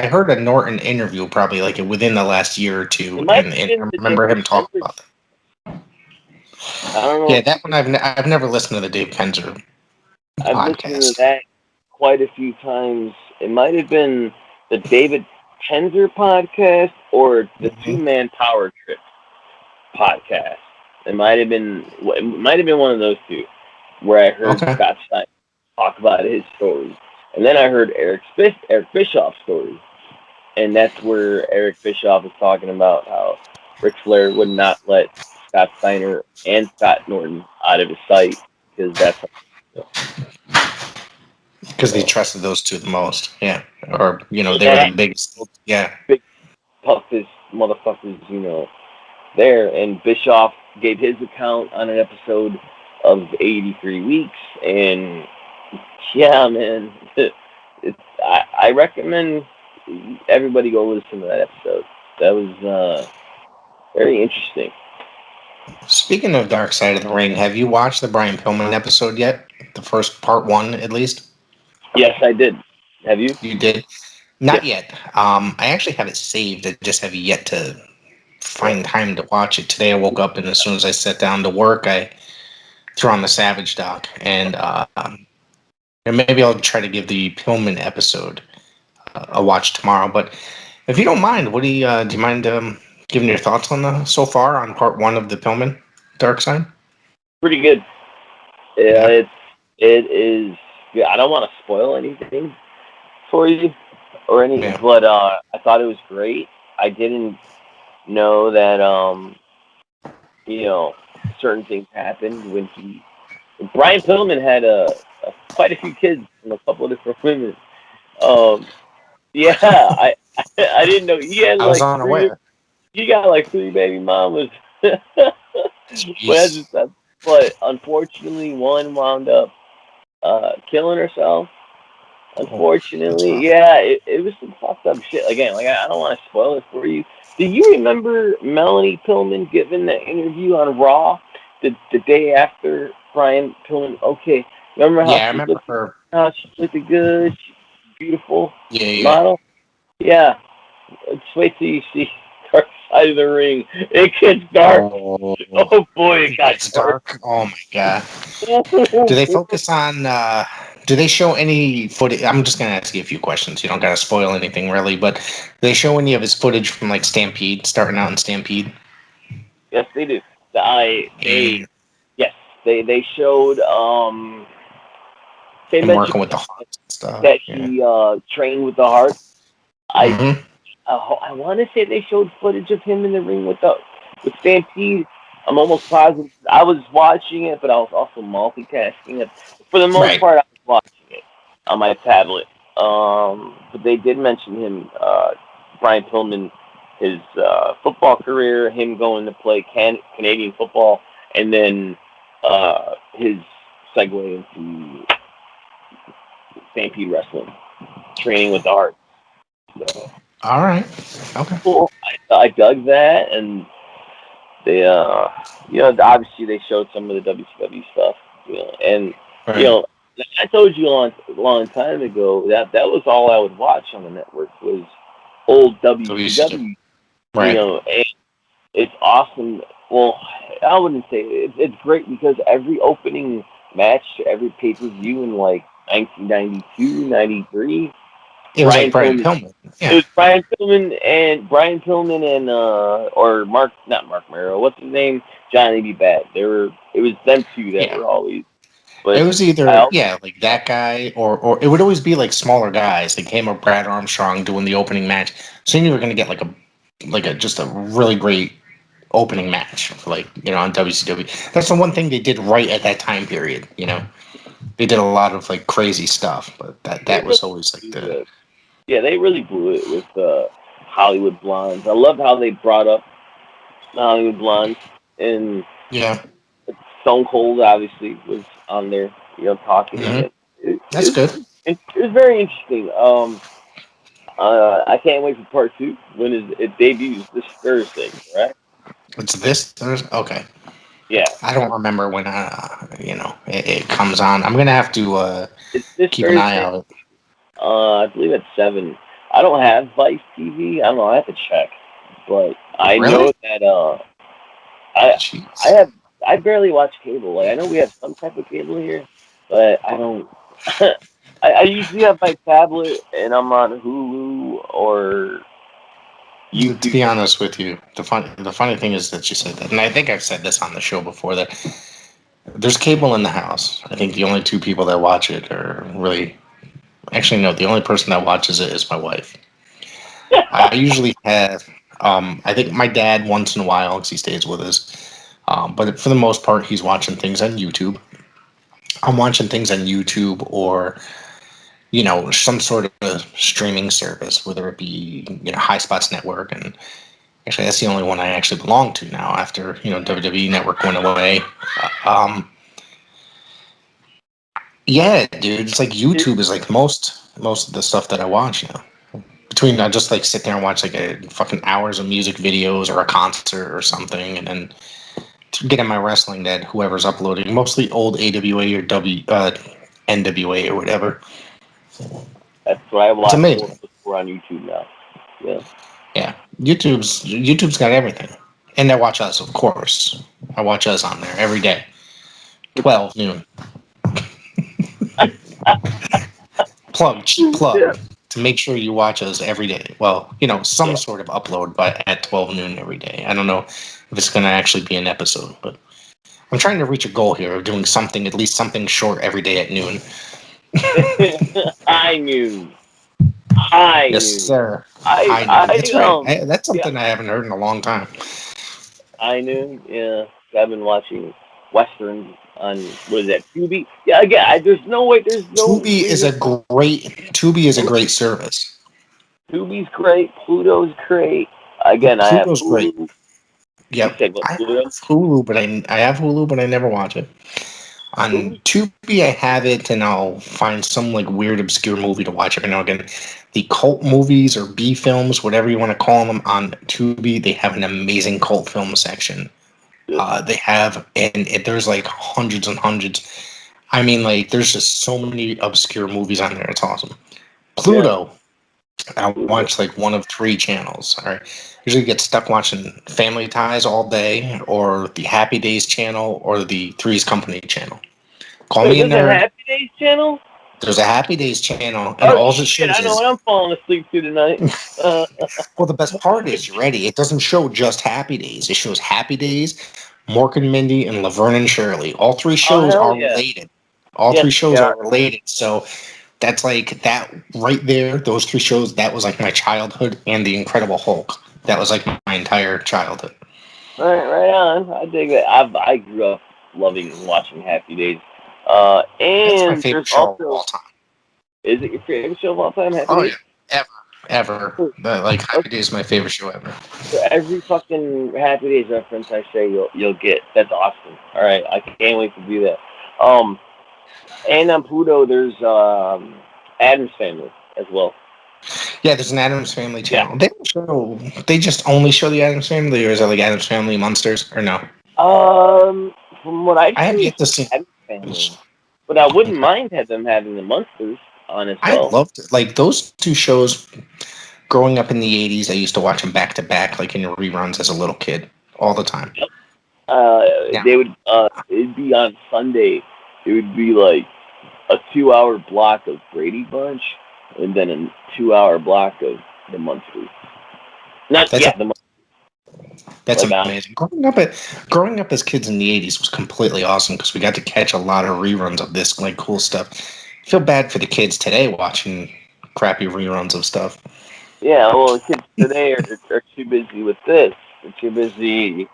heard a Norton interview probably like within the last year or It two, might and have been I the remember Dave him talking Penzer. about that. I don't know. Yeah, that one I've never listened to the Dave Penzer I've listened to podcast. that quite a few times. It might have been the David Penzer podcast or the Mhm. Two Man Power Trip podcast. It might have been. It might have been one of those two, where I heard Okay. Scott Stein talk about his stories, and then I heard Eric Bischoff's story, and that's where Eric Bischoff was talking about how Ric Flair would not let Scott Steiner and Scott Norton out of his sight because that's Because he so. trusted those two the most. Yeah. Or, they were Yeah, the biggest. Yeah. big toughest motherfuckers, there. And Bischoff gave his account on an episode of 83 Weeks, and yeah, man, I recommend everybody go listen to that episode. That was very interesting. Speaking of Dark Side of the Ring, have you watched the Brian Pillman episode yet? The first part one, at least? Yes, I did. Have you? You did? Not Yes. yet. I actually have it saved. I just have yet to find time to watch it. Today I woke up and as soon as I sat down to work, I threw on the Savage doc. And maybe I'll try to give the Pillman episode a watch tomorrow. But if you don't mind, do you mind giving your thoughts on so far on part one of the Pillman Dark Side? Pretty good. Yeah, Yeah. it is. Yeah, I don't want to spoil anything for you or any, Yeah. but I thought it was great. I didn't know that you know certain things happened when Brian Pillman had quite a few kids from a couple of different women. Um, yeah, I didn't know he had I was like three. unaware. He got like three baby mamas. Jeez. But unfortunately, one wound up killing herself. Oh, that's Unfortunately, rough. yeah, it was some fucked up shit. Again, like I don't want to spoil it for you. Do you remember Melanie Pillman giving that interview on Raw the day after Brian Pillman? Okay, remember Yeah, I remember her. how she's looking good, she's beautiful Yeah, yeah. model? Yeah, just wait till you see Dark Side of the Ring. It gets dark. Oh, Oh boy, it got it's dark. dark. Oh my god. Do they focus on? Do they show any footage? I'm just gonna ask you a few questions. You don't gotta spoil anything really, but do they show any of his footage from like Stampede, starting out in Stampede? Yes, they do. They And yes, they showed they him mentioned working with the Hawks and stuff. that Yeah. he trained with the Heart. I Mm-hmm. I want to say they showed footage of him in the ring with Stampede. I'm almost positive. I was watching it, but I was also multitasking it. For the most Right. part, I was watching it on my tablet. But they did mention him, Brian Pillman, his football career, him going to play Canadian football, and then his segue into Stampede Wrestling, training with the Heart. So All right. Okay. cool. I dug that, and they, obviously they showed some of the WCW stuff, and you Right. know, I told you a long time ago that was all I would watch on the network was old So we used to. WCW, Right. and it's awesome. Well, I wouldn't say it's great because every opening match, every pay per view in like 1992, 93, It was like Brian Brian Pillman. Pillman. It Yeah. was Brian Pillman and or Mark, not Mark Merrow. What's his name? Johnny B. Bad. It was them two that Yeah. were always. It But was either like that guy or it would always be like smaller guys like him or Brad Armstrong doing the opening match. So you knew you were gonna get like a just a really great opening match on WCW. That's the one thing they did right at that time period. they did a lot of like crazy stuff, but They that really was always like blew the it. Yeah, they really blew it with Hollywood Blondes. I loved how they brought up the Hollywood Blondes, and yeah. Stone Cold obviously was on there, talking Hmm. again. It, That's it, good. it was very interesting. I can't wait for part two. When is it debuts this Thursday, correct? It's this Thursday. Okay. Yeah, I don't remember when it comes on. I'm gonna have to it's this keep an eye Thursday. out. I believe at 7. I don't have Vice TV. I don't know. I have to check, but I Really? know that I I Jeez. have I barely watch cable. Like I know we have some type of cable here, but I don't. I usually have my tablet and I'm on Hulu or To YouTube. be honest with you, the funny thing is that you said that, and I think I've said this on the show before that there's cable in the house. I think the only two people that watch it are really, actually no, the only person that watches it is my wife. I usually have, I think my dad once in a while because he stays with us, but for the most part he's watching things on YouTube. I'm watching things on YouTube or some sort of streaming service, whether it be High Spots Network, and actually that's the only one I actually belong to now after WWE Network went away. Um, yeah, dude, it's like YouTube is like most of the stuff that I watch now. Between I just like sit there and watch like a fucking hours of music videos or a concert or something, and then to get in my wrestling that whoever's uploading, mostly old AWA or NWA or whatever. That's what I It's watch more amazing. for on YouTube now. Yeah. Yeah, YouTube's got everything, and I watch us, of course. I watch us on there every day, 12 noon. Cheap Yeah. plug to make sure you watch us every day. Well, some Yeah. sort of upload by at 12 noon every day. I don't know if it's going to actually be an episode, but I'm trying to reach a goal here of doing something, at least something short every day at noon. I knew. I Yes, knew. sir. High noon. That's right. That's Yeah. something I haven't heard in a long time. I knew. Yeah. I've been watching westerns on what is that? Tubi. Yeah. Again, there's no way. There's no Tubi is reason. a great Tubi is a great service. Tubi's great. Pluto's great. Again, I have Pluto's great. Hulu. You Yep. said what? I Pluto. have Hulu, but I have Hulu, but I never watch it. On Hulu. Tubi, I have it, and I'll find some like weird, obscure movie to watch every now and again. The cult movies or B films, whatever you want to call them, on Tubi, they have an amazing cult film section. Yeah. They have, and there's like hundreds and hundreds. I mean, like, there's just so many obscure movies on there. It's awesome. Yeah. Pluto, I Pluto. watch like one of three channels. All right, usually get stuck watching Family Ties all day, or the Happy Days channel, or the Three's Company channel. Call Wait, me a there's a nerd. Happy Days channel? There's a Happy Days channel, and Oh all it shit! I shows know is, what I'm falling asleep to tonight. well, the best part is, you ready? It doesn't show just Happy Days. It shows Happy Days, Mork and Mindy, and Laverne and Shirley. All three Oh shows hell are yeah! related. All Yes, three shows they are. are related. So that's like that right there. Those three shows, that was like my childhood, and the Incredible Hulk. That was like my entire childhood. Right on. I dig that. I grew up loving and watching Happy Days. That's my And there's favorite show of also, all time. is it your favorite show of all time, Happy Oh Days? yeah, ever, ever. Like Happy Days is my favorite show ever. For every fucking Happy Days reference I say, you'll get. That's awesome. All right, I can't wait to do that. Um, and on Pluto, there's Adam's Family as well. Yeah, there's an Adams Family Yeah. channel. They don't show. They just only show the Adams Family, or is it like Adams Family Munsters, or no? From what I've I have seen, it's yet to just see. Adam's Family. But I wouldn't Okay. mind them having the Munsters on as I well. loved it. Like those two shows. Growing up in the '80s, I used to watch them back to back, like in reruns as a little kid, all the time. Yep. Yeah, They would it'd be on Sunday. It would be like a 2 hour block of Brady Bunch, and then a 2 hour block of the Munsters. Not that's yeah, the that's like on. amazing. Growing up as kids in the '80s was completely awesome because we got to catch a lot of reruns of this like cool stuff. I feel bad for the kids today watching crappy reruns of stuff. Yeah, well, the kids today are too busy with this. They're too busy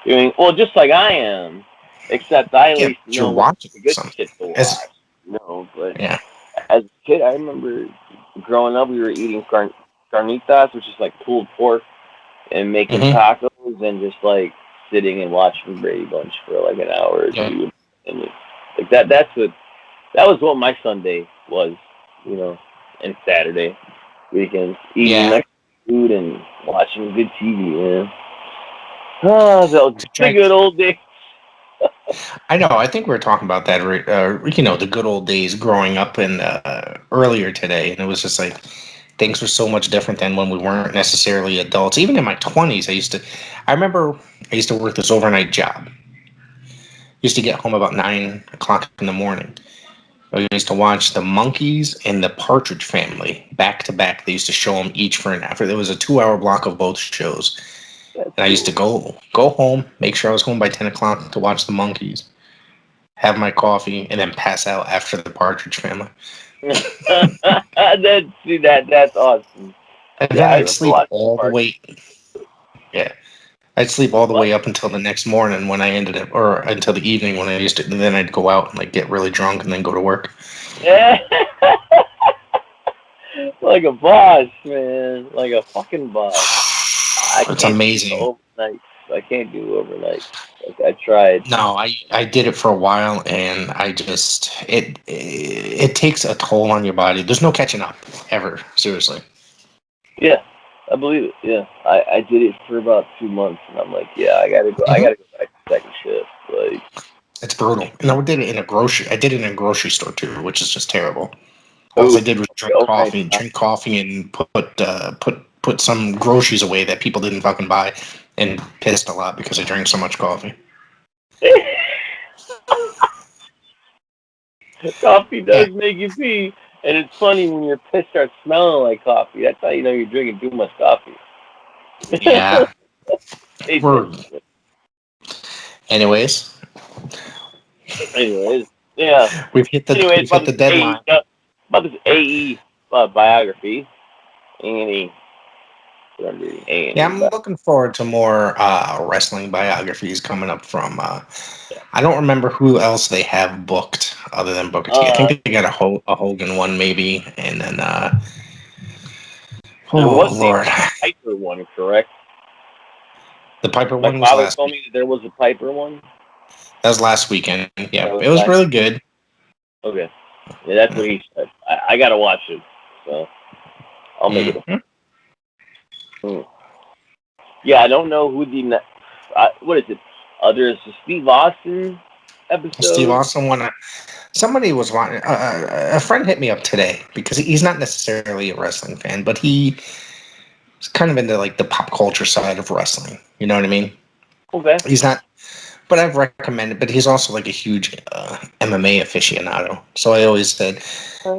doing well, just like I am. Except I at Yeah, least but you're know what watching the good some. shit to As watch. No, but yeah. as a kid, I remember growing up, we were eating carnitas, which is like pulled pork, and making Mm-hmm. tacos, and just like sitting and watching Brady Bunch for like an hour or Yeah. two, and like that. That was what my Sunday was, you know, and Saturday weekends, eating Yeah. Mexican food and watching good TV. Man, ah, To the try. good old days. I know. I think we were talking about that. The good old days growing up and earlier today, and it was just like things were so much different than when we weren't necessarily adults. Even in my 20s, I remember I used to work this overnight job. Used to get home about 9 o'clock in the morning. I used to watch the Monkeys and the Partridge Family back to back. They used to show them each for an hour. There was a 2 hour block of both shows, That's and I used to cool. go home, make sure I was home by 10 o'clock to watch the Monkeys, have my coffee, and then pass out after the Partridge Family. That's awesome. And Yeah, then I I'd remember sleep watching all the Park. way. Yeah, I'd sleep all the What? way up until the next morning when I ended up, or until the evening when I used to. And then I'd go out and like get really drunk and then go to work. Like a boss, man. Like a fucking boss. I It's can't do amazing. overnights. I can't do overnights. Like I tried. No, I did it for a while, and I just it takes a toll on your body. There's no catching up ever. Seriously, Yeah, I believe it. Yeah, I did it for about 2 months, and I'm like, yeah, I gotta go. I hmm gotta go back to second shift. Like, it's brutal. And I did it in a grocery. I did it in a grocery store too, which is just terrible. All I oh, did was okay, drink coffee, and put some groceries away that people didn't fucking buy, and pissed a lot because I drank so much coffee. coffee Yeah, does make you pee, and it's funny when your piss starts smelling like coffee. That's how you know you're drinking too much coffee. yeah. It We're does. anyways. Anyways, yeah. Anyways, We've hit the deadline. About this AE biography. A&E. What I'm reading. Yeah, A&E. I'm looking forward to more wrestling biographies coming up from. I don't remember who else they have booked other than Booker T. I think Uh, they got a Hogan one maybe, and then there oh was a Lord, Piper one, correct? the Piper My one was father last told week. me that there was a Piper one. That was last weekend. That Yeah, was it was last. really good. Okay. Yeah, that's what he said. I gotta watch it, so I'll make it. Mhm. Hmm. Yeah, I don't know who the what is it? There's the Steve Austin Steve episode. Austin one. Somebody was wanting. A friend hit me up today because he's not necessarily a wrestling fan, but he's kind of into like the pop culture side of wrestling. You know what I mean? Okay. He's not, but I've recommended. But he's also like a huge MMA aficionado. So I always said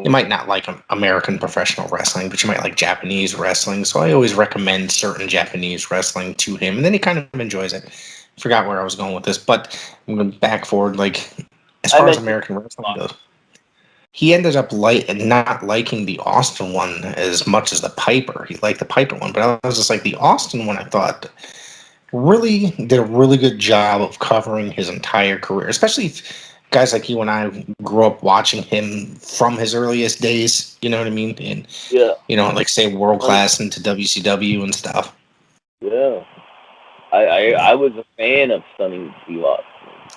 you might not like American professional wrestling, but you might like Japanese wrestling. So I always recommend certain Japanese wrestling to him, and then he kind of enjoys it. Forgot where I was going with this, but I'm going back forward. Like as I far as mentioned American wrestling goes, he ended up not liking the Austin one as much as the Piper. He liked the Piper one, but I was just like the Austin one. I thought really did a really good job of covering his entire career, especially guys like you and I grew up watching him from his earliest days. You know what I mean? And yeah. like say world Funny. class into WCW and stuff. Yeah. I was a fan of Stunning Steve Austin.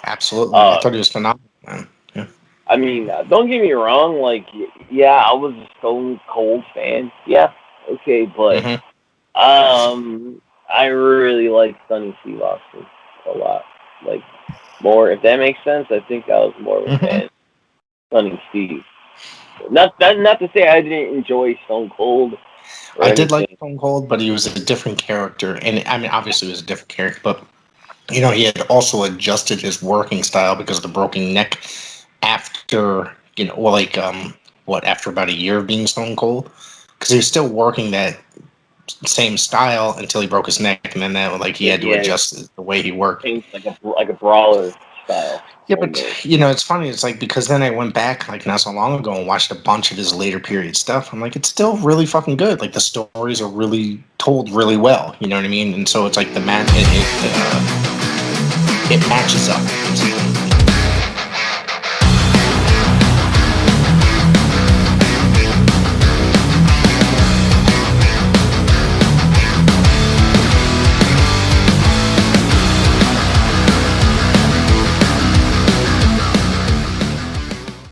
Absolutely, I Uh, thought he was phenomenal. Man. Yeah. I mean, don't get me wrong. Like, yeah, I was a Stone Cold fan. Yeah, okay, but hmm I really like Stunning Steve Austin a lot. Like, more, if that makes sense. I think I was more of a hmm fan of Stunning Steve. Not to say I didn't enjoy Stone Cold or I did like anything. Stone Cold, but he was a different character, and I mean, obviously, he was a different character, but he had also adjusted his working style because of the broken neck after, well, like, after about a year of being Stone Cold? Because he was still working that same style until he broke his neck, and then he had to Yeah, adjust the way he worked. things like a brawler style Yeah, but, almost. it's funny. It's like, because then I went back, like, not so long ago and watched a bunch of his later period stuff. I'm like, it's still really fucking good. Like, the stories are really told really well. You know what I mean? And so it's like the man. it matches up.